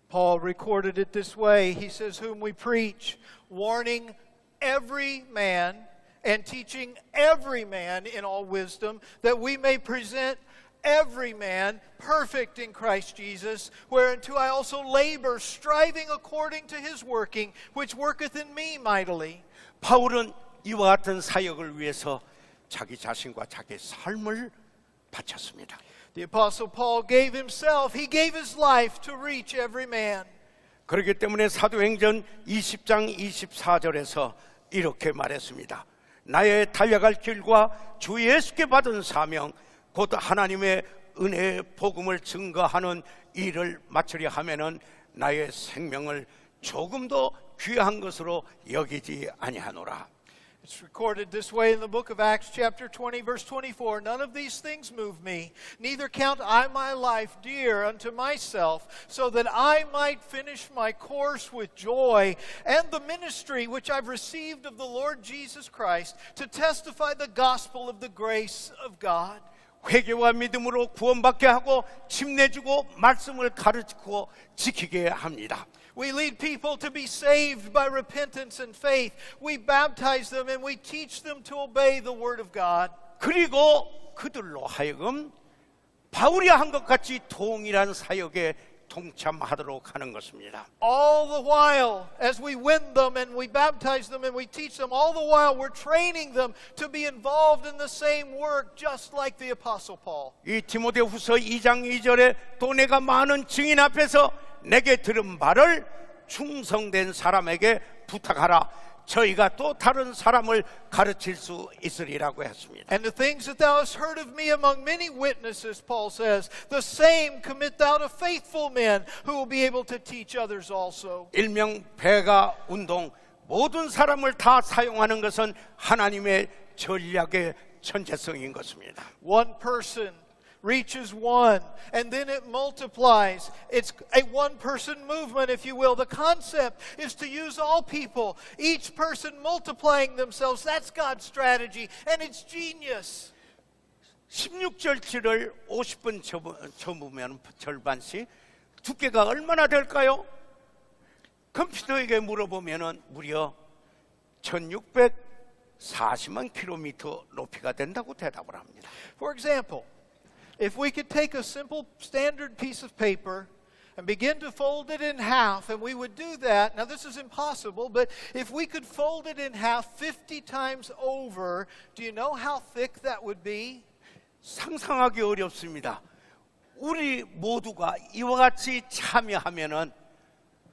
C: Paul recorded it this way. He says, "Whom we preach, warning every man and teaching every man in all wisdom, that we may present every man perfect in Christ Jesus, whereunto I also labor, striving according to his working, which worketh in me mightily."
A: 바울은 이와 같은 사역을 위해서 자기 자신과 자기 삶을 바쳤습니다.
C: The Apostle Paul gave himself, he gave his life to reach every man.
A: 그렇기 때문에 사도행전 20장 24절에서 이렇게 말했습니다. 나의 달려갈 길과 주 예수께 받은 사명 곧 하나님의 은혜의 복음을 증거하는 일을 마치려 하면은 나의 생명을 조금도 귀한 것으로 여기지 아니하노라.
C: It's recorded this way in the book of Acts chapter 20 verse 24. "None of these things move me, neither count I my life dear unto myself, so that I might finish my course with joy and the ministry which I've received of the Lord Jesus Christ to testify the gospel of the grace of God."
A: 회개와 믿음으로 구원받게 하고 침내주고 말씀을 가르치고 지키게 합니다.
C: We lead people to be saved by repentance and faith. We baptize them and we teach them to obey the word of God.
A: 그리고 그들로 하여금 바울이 한 것 같이 동일한 사역에 동참하도록 하는 것입니다.
C: All the while, as we win them and we baptize them and we teach them, all the while we're training them to be involved in the same work, just like the Apostle Paul.
A: 이 디모데후서 2장 2절에 또 내가 많은 증인 앞에서 내게 들은 바를 충성된 사람에게 부탁하라. 저희가 또 다른 사람을 가르칠 수 있으리라고 했습니다.
C: And the things that thou hast heard of me among many witnesses, Paul says, the same commit thou to faithful men who will be able to teach others also.
A: 일명 배가 운동, 모든 사람을 다 사용하는 것은 하나님의 전략의 천재성인 것입니다.
C: One person reaches one, and then it multiplies. It's a one-person movement, if you will. The concept is to use all people, each person multiplying themselves. That's God's strategy, and it's genius.
A: 16절치를 50분 접으면 절반씩 두께가 얼마나 될까요? 컴퓨터에게 물어보면 무려 1640만 킬로미터 높이가 된다고 대답을 합니다.
C: For example, if we could take a simple standard piece of paper and begin to fold it in half, and we would do that. Now this is impossible, but if we could fold it in half 50 times over, do you know how thick that would be?
A: 상상하기 어렵습니다. 우리 모두가 이와 같이 참여하면은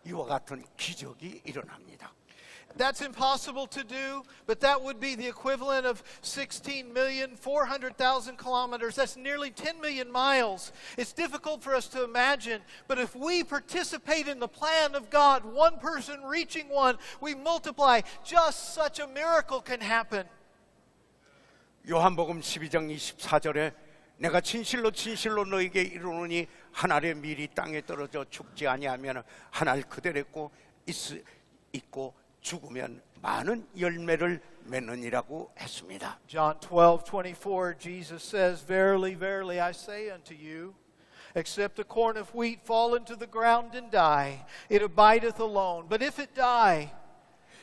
A: 이와 같은 기적이 일어납니다.
C: That's impossible to do, but that would be the equivalent of 16,400,000 kilometers. That's nearly 10 million miles. It's difficult for us to imagine, but if we participate in the plan of God, one person reaching one, we multiply, just such a miracle can happen.
A: 요한복음 12장 24절에 내가 진실로 진실로 너에게 이르노니 한 알의 밀이 땅에 떨어져 죽지 아니하면 한 알 그대로 있고 죽으면 많은 열매를 맺느니라고 했습니다.
C: John 12:24, Jesus says, "Verily, verily, I say unto you, except a corn of wheat fall into the ground and die, it abideth alone. But if it die,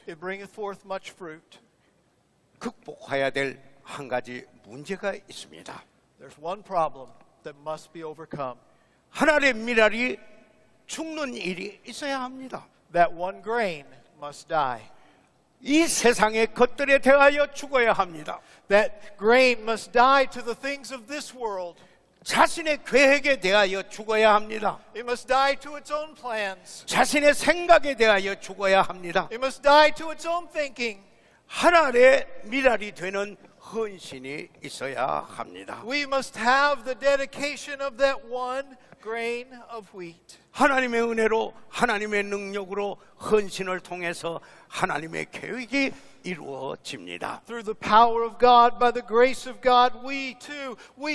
C: it bringeth forth much fruit."
A: 극복해야 될 한 가지 문제가 있습니다.
C: There's one problem that must be overcome.
A: 한 알의 밀알이 죽는 일이 있어야 합니다.
C: That one grain must die.
A: 이 세상의 것들에 대하여 죽어야 합니다.
C: That grain must die to the things of this world.
A: 자신의 계획에 대하여 죽어야 합니다.
C: It must die to its own plans.
A: 자신의 생각에 대하여 죽어야 합니다.
C: It must die to its own thinking.
A: 하나님의 미랄이 되는 헌신이 있어야 합니다.
C: We must have the dedication of that one grain of wheat.
A: 하나님의 은혜로 하나님의 능력으로 헌신을 통해서 하나님의 계획이 이루어집니다.
C: Through the power of God, by the grace of God, we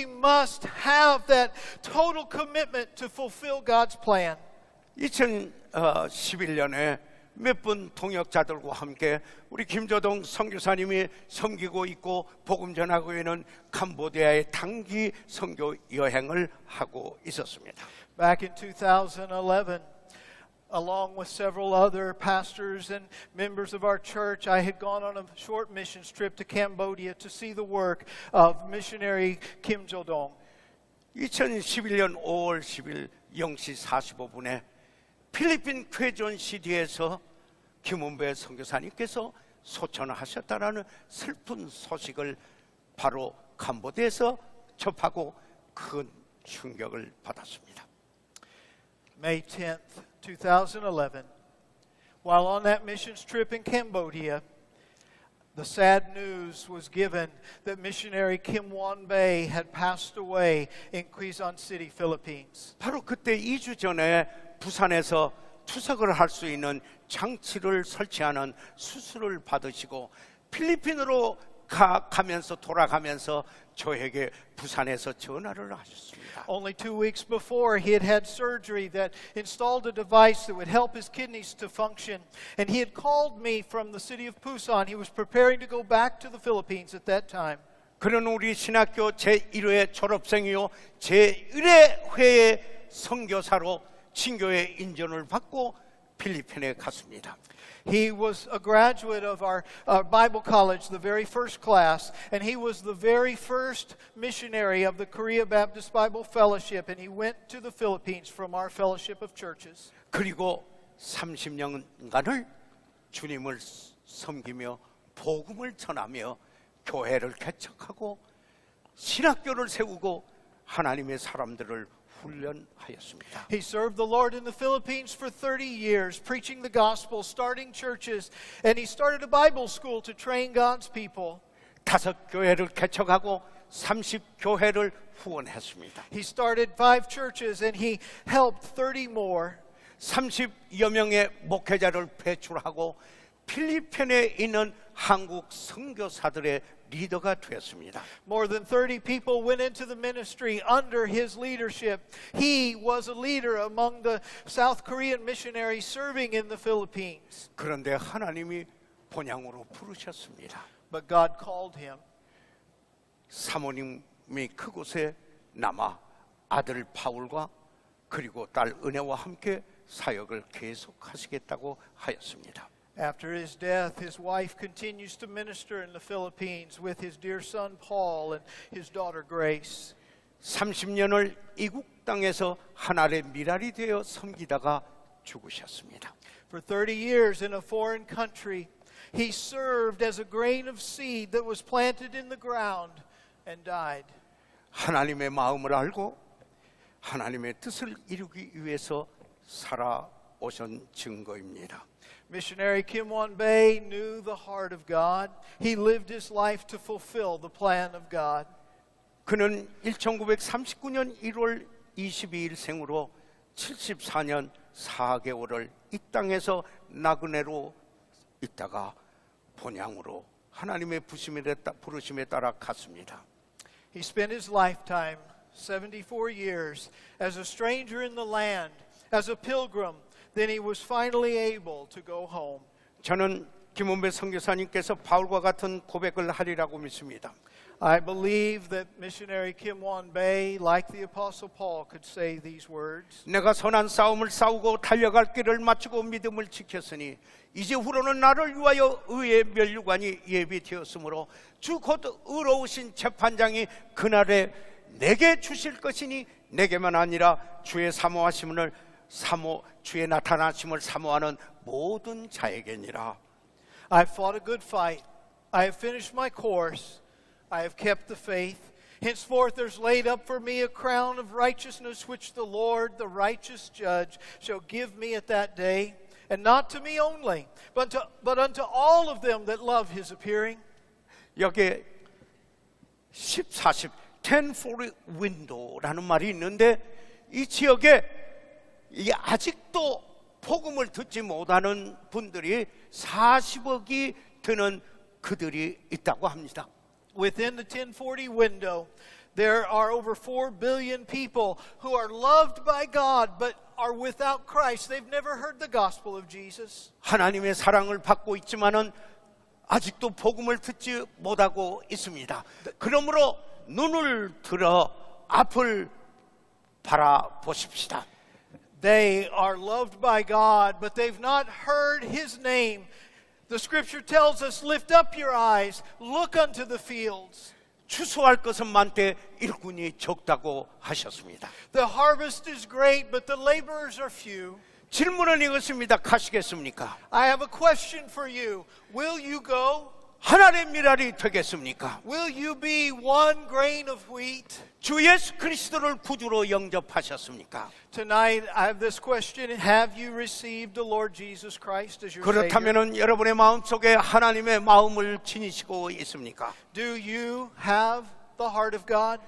C: must have that total commitment to fulfill God's plan.
A: 2011년에 몇 분 동역자들과 함께 우리 김조동 선교사님이 섬기고 있고 복음 전하고 있는 캄보디아의 단기 선교 여행을 하고 있었습니다.
C: Back in 2011, along with several other pastors and members of our church, I had gone on a short missions trip to Cambodia to see the work of missionary Kim Jo-dong.
A: 2011년 5월 10일 0시 45분에 필리핀 쾌존 시티에서 김은배 선교사님께서 소천하셨다라는 슬픈 소식을 바로 캄보디아에서 접하고 큰 충격을 받았습니다.
C: May 10th, 2011, while on that missions trip in Cambodia, the sad news was given that missionary Kim Won-bae had passed away in Quezon City, Philippines.
A: 바로 그때 2주 전에 부산에서 투석을 할 수 있는 장치를 설치하는 수술을 받으시고 필리핀으로 가면서 돌아가면서 저에게 부산에서 전화를 하셨습니다.
C: Only 2 weeks before, he had had surgery that installed a device that would help his kidneys to function. And he had called me from the city of Busan. He was preparing to go back to the Philippines at that time.
A: 그는 우리 신학교 제1회 졸업생이요 제1회의 선교사로 친교의 인전을 받고 필리핀에 갔습니다.
C: He was a graduate of our Bible college, the very first class, and he was the very first missionary of the Korea Baptist Bible Fellowship, and he went to the Philippines from our fellowship of churches.
A: 그리고 30년간을 주님을 섬기며 복음을 전하며 교회를 개척하고 신학교를 세우고 하나님의 사람들을 훈련하였습니다.
C: He served the Lord in the Philippines for 30 years, preaching the gospel, starting churches, and he started a Bible school to train God's people.
A: 5교회를 개척하고 30교회를 후원했습니다.
C: He started 5 churches and he helped 30 more.
A: 30여 명의 목회자를 배출하고 필리핀에 있는 한국 선교사들의 리더가 되었습니다.
C: More than 30 people went into the ministry under his leadership. He was a leader among the South Korean missionaries serving in the Philippines.
A: 그런데 하나님이 본향으로 부르셨습니다.
C: But God called him.
A: 사모님이 그곳에 남아 아들 바울과 그리고 딸 은혜와 함께 사역을 계속하시겠다고 하였습니다.
C: After his death, his wife continues to minister in the Philippines with his dear son Paul and his daughter Grace.
A: 30년을 이국 땅에서 하나님의 미랄이 되어 섬기다가 죽으셨습니다.
C: For 30 years in a foreign country, he served as a grain of seed that was planted in the ground and died.
A: 하나님의 마음을 알고 하나님의 뜻을 이루기 위해서 살아오신 증거입니다.
C: Missionary Kim Won-bae knew the heart of God. He lived his life to fulfill the plan of God.
A: 그는 1939년 1월 22일 생으로 74년 4개월을 이 땅에서 나그네로 있다가 본향으로 하나님의 부르심에 따라 갔습니다.
C: He spent his lifetime, 74 years, as a stranger in the land, as a pilgrim. Then he was finally able to go home.
A: 저는 김은배 선교사님께서 바울과 같은 고백을 하리라고 믿습니다.
C: I believe that missionary Kim Won-bae, like the Apostle Paul, could say these words.
A: 내가 선한 싸움을 싸우고 달려갈 길을 마치고 믿음을 지켰으니 이제 후로는 나를 위하여 의의 면류관이 예비되었으므로 주 곧 의로우신 재판장이 그날에 내게 주실 것이니 내게만 아니라 주의 주의 나타나심을 사모하는 모든 자에게니라.
C: I fought a good fight. I have finished my course. I have kept the faith. Henceforth there's laid up for me a crown of righteousness, which the Lord, the righteous judge, shall give me at that day, and not to me only, but unto all of them that love his appearing.
A: 여기에 1040 1040 window라는 말이 있는데 이 지역에 아직도 복음을 듣지 못하는 분들이 40억이 되는 그들이 있다고 합니다.
C: Within the 1040 window, there are over 4 billion people who are loved by God but are without Christ. They've never heard the gospel of Jesus.
A: 하나님의 사랑을 받고 있지만은 아직도 복음을 듣지 못하고 있습니다. 그러므로 눈을 들어 앞을 바라보십시다.
C: They are loved by God, but they've not heard his name. The scripture tells us, lift up your eyes, look unto the fields.
A: 추수할 것은 많되 일꾼이 적다고 하셨습니다.
C: The harvest is great, but the laborers are few.
A: 질문은 이것입니다. 가시겠습니까?
C: I have a question for you. Will you go?
A: 하나님의 미랄이 되겠습니까?
C: Will you be one grain of wheat?
A: 주 예수 그리스도를 구주로 영접하셨습니까?
C: Tonight, I have this question. Have you received the Lord Jesus Christ as your Savior?
A: 그렇다면 여러분의 마음속에 하나님의 마음을 지니시고 있습니까?
C: Do you have the heart of God?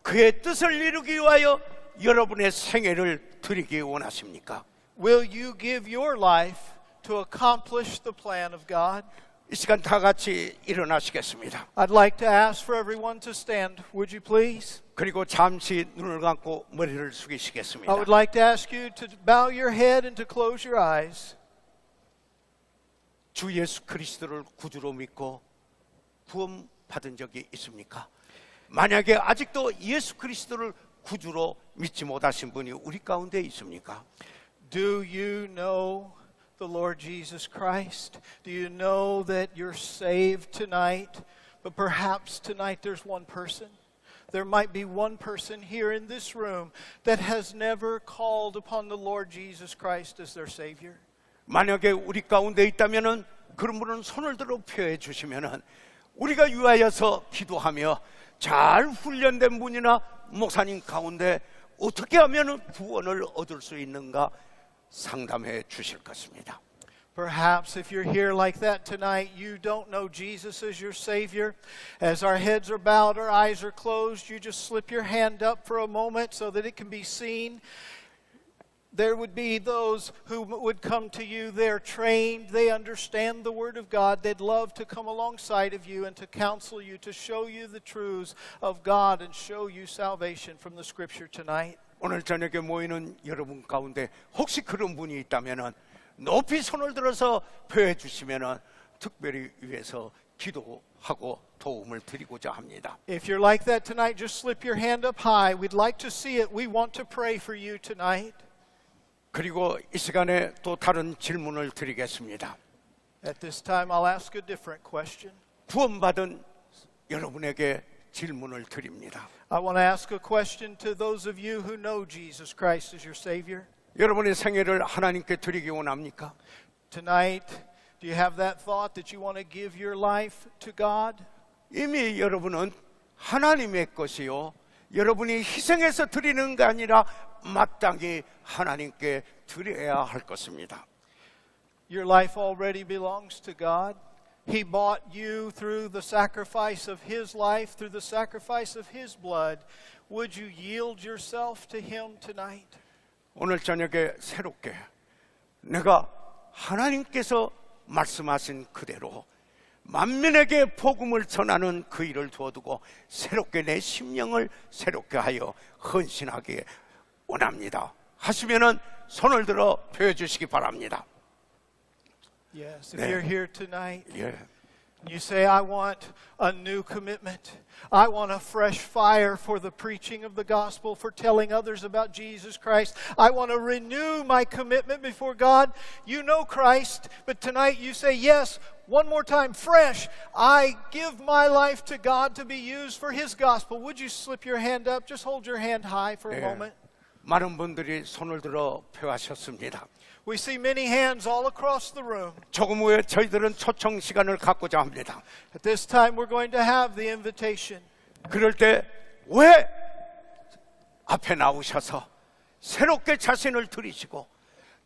A: 그의 뜻을 이루기 위하여 여러분의 생애를 드리기 원하십니까?
C: Will you give your life to accomplish the plan of God?
A: 이 시간 다 같이 일어나시겠습니다.
C: I'd like to ask for everyone to stand. Would you please?
A: 그리고 잠시 눈을 감고 머리를 숙이시겠습니다.
C: I would like to ask you to bow your head and to close your eyes.
A: 주 예수 그리스도를 구주로 믿고 구원 받은 적이 있습니까? 만약에 아직도 예수 그리스도를 구주로 믿지 못하신 분이 우리 가운데 있습니까?
C: Do you know the Lord Jesus Christ? Do you know that you're saved tonight? But perhaps tonight there's one person. There might be one person here in this room that has never called upon the Lord Jesus Christ as their Savior.
A: 만약에 우리 가운데 있다면은 그런 분은 손을 들어 표해 주시면은 우리가 위하여서 기도하며 잘 훈련된 분이나 목사님 가운데 어떻게 하면은 구원을 얻을 수 있는가 상담해 주실 것입니다.
C: Perhaps if you're here like that tonight, you don't know Jesus as your Savior. As our heads are bowed, our eyes are closed, you just slip your hand up for a moment so that it can be seen. There would be those who would come to you. They're trained. They understand the Word of God. They'd love to come alongside of you and to counsel you, to show you the truths of God and show you salvation from the Scripture tonight.
A: 오늘 저녁에 모이는 여러분 가운데 혹시 그런 분이 있다면은 높이 손을 들어서 표해 주시면은 특별히 위해서 기도하고 도움을 드리고자 합니다.
C: If you're like that tonight, just slip your hand up high. We'd like to see it. We want to pray for you tonight.
A: 그리고 이 시간에 또 다른 질문을 드리겠습니다.
C: At this time, I'll ask a different question.
A: 구원받은 여러분에게 질문을 드립니다.
C: I want to ask a question to those of you who know Jesus Christ as your Savior.
A: 여러분의 생애를 하나님께 드리기 원합니까?
C: Tonight, do you have that thought that you want to give your life to God?
A: 이미 여러분은 하나님의 것이요. 여러분이 희생해서 드리는 게 아니라 마땅히 하나님께 드려야 할 것입니다.
C: Your life already belongs to God. He bought you through the sacrifice of His life, through the sacrifice of His blood. Would you yield yourself to Him tonight?
A: 오늘 저녁에 새롭게 내가 하나님께서 말씀하신 그대로 만민에게 복음을 전하는 그 일을 두어두고 새롭게 내 심령을 새롭게 하여 헌신하기 원합니다. 하시면은 손을 들어 표해 주시기 바랍니다.
C: Yes, if you're here tonight,
A: 예.
C: you say, I want a new commitment. I want a fresh fire for the preaching of the gospel, for telling others about Jesus Christ. I want to renew my commitment before God. You know Christ, but tonight you say, yes, one more time, fresh. I give my life to God to be used for His gospel. Would you slip your hand up? Just hold your hand high for a moment.
A: 많은 분들이 손을 들어 표하셨습니다.
C: We see many hands all across the room.
A: 조금 후에 저희들은 초청 시간을 갖고자 합니다.
C: At this time, we're going to have the invitation.
A: 그럴 때 왜 앞에 나오셔서 새롭게 자신을 들이시고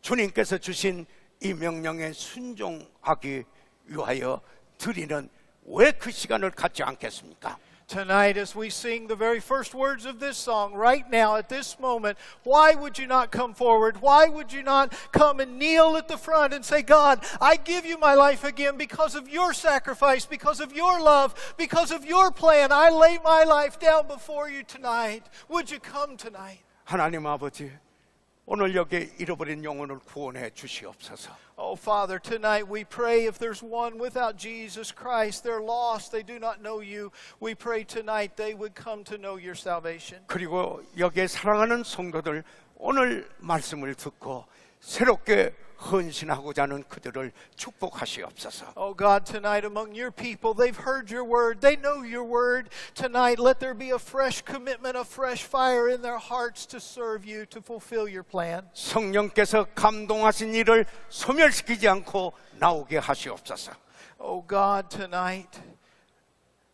A: 주님께서 주신 이 명령에 순종하기 위하여 드리는 왜 그 시간을 갖지 않겠습니까?
C: Tonight, as we sing the very first words of this song, right now, at this moment, why would you not come forward? Why would you not come and kneel at the front and say, God, I give you my life again because of your sacrifice, because of your love, because of your plan. I lay my life down before you tonight. Would you come tonight?
A: 하나님 아버지, 오늘 여기 잃어버린 영혼을 구원해 주시옵소서.
C: Oh, Father, tonight we pray if there's one without Jesus Christ, they're lost, they do not know you. We pray tonight they would come to know your salvation.
A: 그리고 여기에 사랑하는 성도들 오늘 말씀을 듣고 새롭게 헌신하고자 하는 그들을 축복하시옵소서.
C: Oh God, tonight among your people, they've heard your word, they know your word. Tonight, let there be a fresh commitment, a fresh fire in their hearts to serve you, to fulfill your plan.
A: 성령께서 감동하신 일을 소멸시키지 않고 나오게 하시옵소서.
C: Oh God, tonight,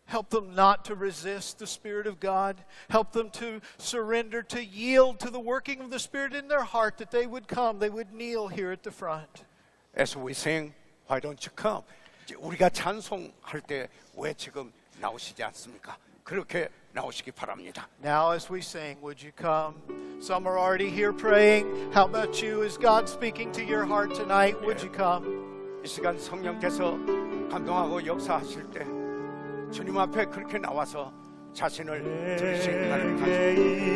C: help them not to resist the Spirit of God. Help them to surrender, to yield to the working of the Spirit in their heart, that they would come, they would kneel here at the front.
A: As we sing, why don't you come? 이제 우리가 찬송할 때 왜 지금 나오시지 않습니까? 그렇게 나오시기 바랍니다.
C: Now as we sing, would you come? Some are already here praying. How about you? Is God speaking to your heart tonight? Would you come?
A: 이 시간 성령께서 감동하고 역사하실 때 주님 앞에 그렇게 나와서 자신을 드리시는 날을 가지고